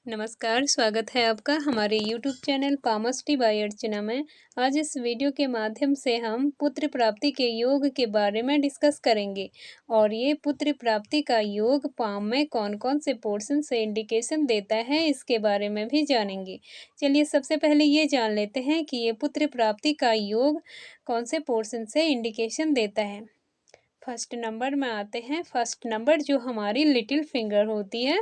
नमस्कार, स्वागत है आपका हमारे यूट्यूब चैनल पामस्टी बाय अर्चना में। आज इस वीडियो के माध्यम से हम पुत्र प्राप्ति के योग के बारे में डिस्कस करेंगे और ये पुत्र प्राप्ति का योग पाम में कौन-कौन से पोर्शन से इंडिकेशन देता है इसके बारे में भी जानेंगे। चलिए सबसे पहले ये जान लेते हैं कि ये पुत्र प्राप्ति का योग कौन से पोर्शन से इंडिकेशन देता है। फर्स्ट नंबर में आते हैं। फर्स्ट नंबर जो हमारी लिटिल फिंगर होती है,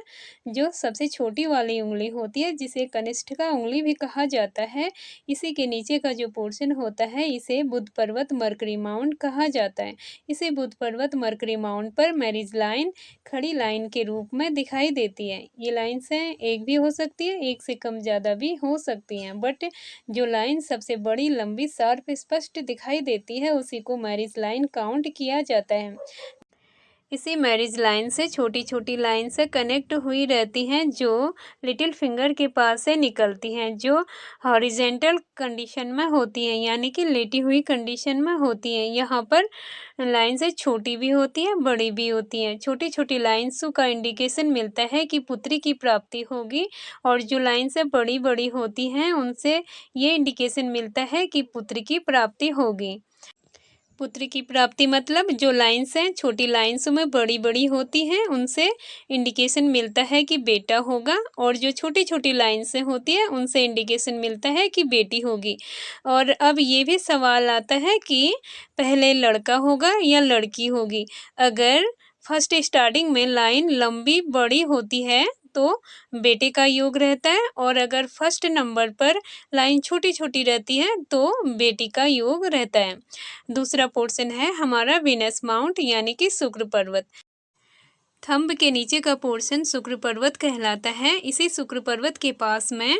जो सबसे छोटी वाली उंगली होती है, जिसे कनिष्ठिका उंगली भी कहा जाता है। इसी के नीचे का जो पोर्शन होता है इसे बुध पर्वत मरकरी माउंट कहा जाता है। इसे बुध पर्वत मरकरी माउंट पर मैरिज लाइन खड़ी लाइन के रूप में दिखाई देती है। ये लाइन्स हैं, एक भी हो सकती है, एक से कम ज़्यादा भी हो सकती हैं, बट जो लाइन सबसे बड़ी लंबी शार्प स्पष्ट दिखाई देती है उसी को मैरिज लाइन काउंट किया जाता है। इसी मैरिज लाइन से छोटी छोटी लाइन से कनेक्ट हुई रहती हैं जो लिटिल फिंगर के पास से निकलती हैं, जो हॉरिजेंटल कंडीशन में होती हैं, यानी कि लेटी हुई कंडीशन में होती हैं। यहाँ पर लाइन से छोटी भी होती है, बड़ी भी होती हैं। छोटी छोटी लाइन्स का इंडिकेशन मिलता है कि पुत्री की प्राप्ति होगी, और जो लाइन से बड़ी बड़ी होती हैं उनसे ये इंडिकेशन मिलता है कि पुत्र की प्राप्ति होगी। पुत्र की प्राप्ति मतलब जो लाइन्स हैं, छोटी लाइन्स में बड़ी बड़ी होती हैं, उनसे इंडिकेशन मिलता है कि बेटा होगा, और जो छोटी छोटी लाइन्स होती हैं उनसे इंडिकेशन मिलता है कि बेटी होगी। और अब ये भी सवाल आता है कि पहले लड़का होगा या लड़की होगी। अगर फर्स्ट स्टार्टिंग में लाइन लंबी बड़ी होती है तो बेटे का योग रहता है, और अगर फर्स्ट नंबर पर लाइन छोटी छोटी रहती है तो बेटी का योग रहता है। दूसरा पोर्शन है हमारा वीनस माउंट यानी कि शुक्र पर्वत। थंब के नीचे का पोर्शन शुक्र पर्वत कहलाता है। इसी शुक्र पर्वत के पास में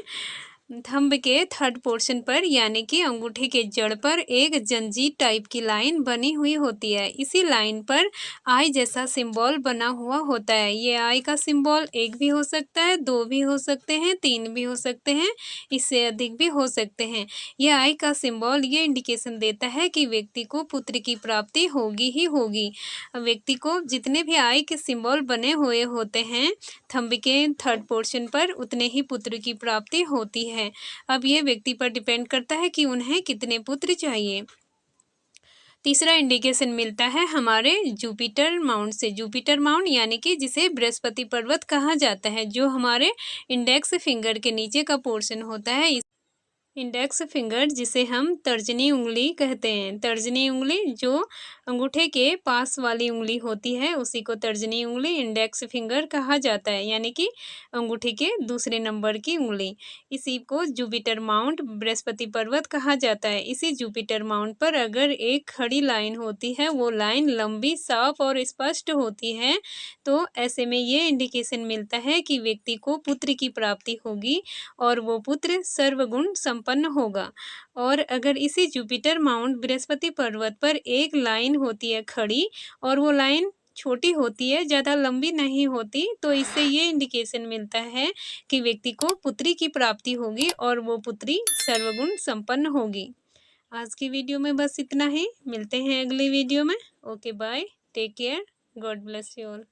थंब के थर्ड पोर्शन पर यानी कि अंगूठे के जड़ पर एक जंजीर टाइप की लाइन बनी हुई होती है। इसी लाइन पर आई जैसा सिंबल बना हुआ होता है। ये आई का सिंबल एक भी हो सकता है, दो भी हो सकते हैं, तीन भी हो सकते हैं, इससे अधिक भी हो सकते हैं। यह आई का सिंबल ये इंडिकेशन देता है कि व्यक्ति को पुत्र की प्राप्ति होगी ही होगी। व्यक्ति को जितने भी आई के सिंबल बने हुए होते हैं थंब के थर्ड पोर्शन पर, उतने ही पुत्र की प्राप्ति होती है। अब ये व्यक्ति पर डिपेंड करता है कि उन्हें कितने पुत्र चाहिए। तीसरा इंडिकेशन मिलता है हमारे जुपिटर माउंट से। जुपिटर माउंट यानी कि जिसे बृहस्पति पर्वत कहा जाता है, जो हमारे इंडेक्स फिंगर के नीचे का पोर्शन होता है। इंडेक्स फिंगर जिसे हम तर्जनी उंगली कहते हैं। तर्जनी उंगली जो अंगूठे के पास वाली उंगली होती है उसी को तर्जनी उंगली इंडेक्स फिंगर कहा जाता है, यानी कि अंगूठे के दूसरे नंबर की उंगली। इसी को जुपिटर माउंट बृहस्पति पर्वत कहा जाता है। इसी जुपिटर माउंट पर अगर एक खड़ी लाइन होती है, वो लाइन लंबी साफ और स्पष्ट होती है, तो ऐसे में ये इंडिकेशन मिलता है कि व्यक्ति को पुत्र की प्राप्ति होगी और वो पुत्र सर्वगुण संपन्न होगा। और अगर इसी जुपिटर माउंट बृहस्पति पर्वत पर एक लाइन होती है खड़ी, और वो लाइन छोटी होती है, ज़्यादा लंबी नहीं होती, तो इससे ये इंडिकेशन मिलता है कि व्यक्ति को पुत्री की प्राप्ति होगी और वो पुत्री सर्वगुण संपन्न होगी। आज की वीडियो में बस इतना ही। मिलते हैं अगली वीडियो में। Okay bye, take care, God bless you all.